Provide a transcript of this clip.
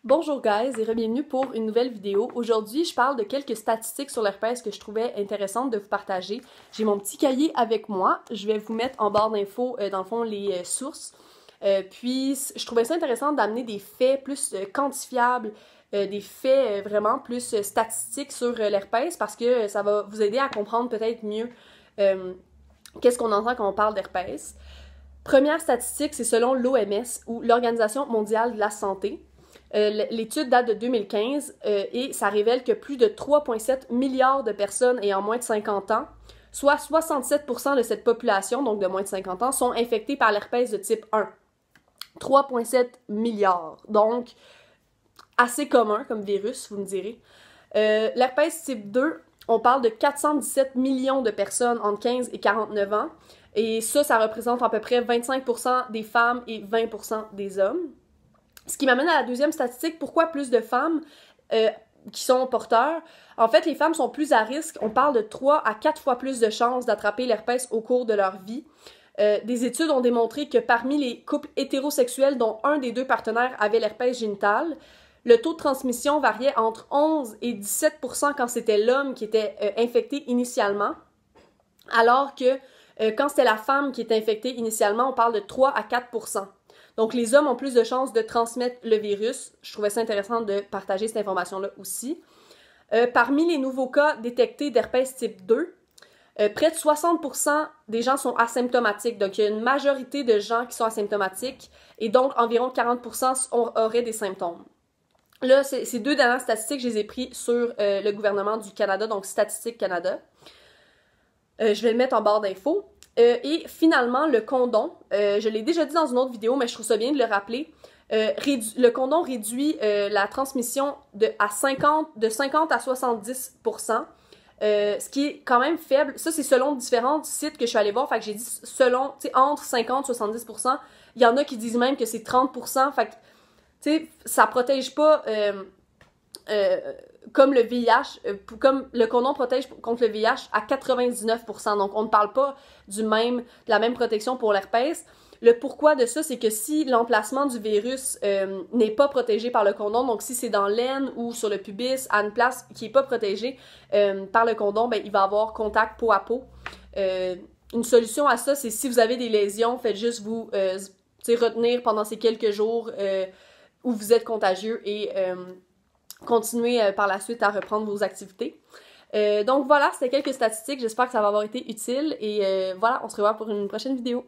Bonjour guys et bienvenue pour une nouvelle vidéo. Aujourd'hui, je parle de quelques statistiques sur l'herpès que je trouvais intéressantes de vous partager. J'ai mon petit cahier avec moi. Je vais vous mettre en barre d'infos, dans le fond, les sources. Puis, je trouvais ça intéressant d'amener des faits plus quantifiables, des faits vraiment plus statistiques sur l'herpès parce que ça va vous aider à comprendre peut-être mieux qu'est-ce qu'on entend quand on parle d'herpès. Première statistique, c'est selon l'OMS ou l'Organisation mondiale de la santé. L'étude date de 2015 et ça révèle que plus de 3,7 milliards de personnes ayant moins de 50 ans, soit 67% de cette population, donc de moins de 50 ans, sont infectées par l'herpès de type 1. 3,7 milliards, donc assez commun comme virus, vous me direz. L'herpès type 2, on parle de 417 millions de personnes entre 15 et 49 ans, et ça représente à peu près 25% des femmes et 20% des hommes. Ce qui m'amène à la deuxième statistique, pourquoi plus de femmes qui sont porteurs? En fait, les femmes sont plus à risque. On parle de 3 à 4 fois plus de chances d'attraper l'herpès au cours de leur vie. Des études ont démontré que parmi les couples hétérosexuels dont un des deux partenaires avait l'herpès génital, le taux de transmission variait entre 11 et 17% quand c'était l'homme qui était infecté initialement, alors que quand c'était la femme qui était infectée initialement, on parle de 3 à 4%. Donc, les hommes ont plus de chances de transmettre le virus. Je trouvais ça intéressant de partager cette information-là aussi. Parmi les nouveaux cas détectés d'herpès type 2, près de 60% des gens sont asymptomatiques. Donc, il y a une majorité de gens qui sont asymptomatiques et donc environ 40% auraient des symptômes. Là, ces deux dernières statistiques, je les ai prises sur le gouvernement du Canada, donc Statistique Canada. Je vais le mettre en barre d'infos. Et finalement, le condom, je l'ai déjà dit dans une autre vidéo, mais je trouve ça bien de le rappeler, le condom réduit la transmission de 50 à 70%, ce qui est quand même faible. Ça, c'est selon différents sites que je suis allée voir, fait que j'ai dit selon, tu sais, entre 50 et 70%. Il y en a qui disent même que c'est 30%, fait que, tu sais, ça protège pas... comme le VIH, comme le condom protège contre le VIH à 99%. Donc, on ne parle pas de la même protection pour l'herpès. Le pourquoi de ça, c'est que si l'emplacement du virus n'est pas protégé par le condom, donc si c'est dans l'aine ou sur le pubis, à une place qui n'est pas protégée par le condom, ben, il va avoir contact peau à peau. Une solution à ça, c'est si vous avez des lésions, faites juste vous retenir pendant ces quelques jours où vous êtes contagieux et continuer par la suite à reprendre vos activités. Donc voilà, c'était quelques statistiques. J'espère que ça va avoir été utile. Et voilà, on se revoit pour une prochaine vidéo.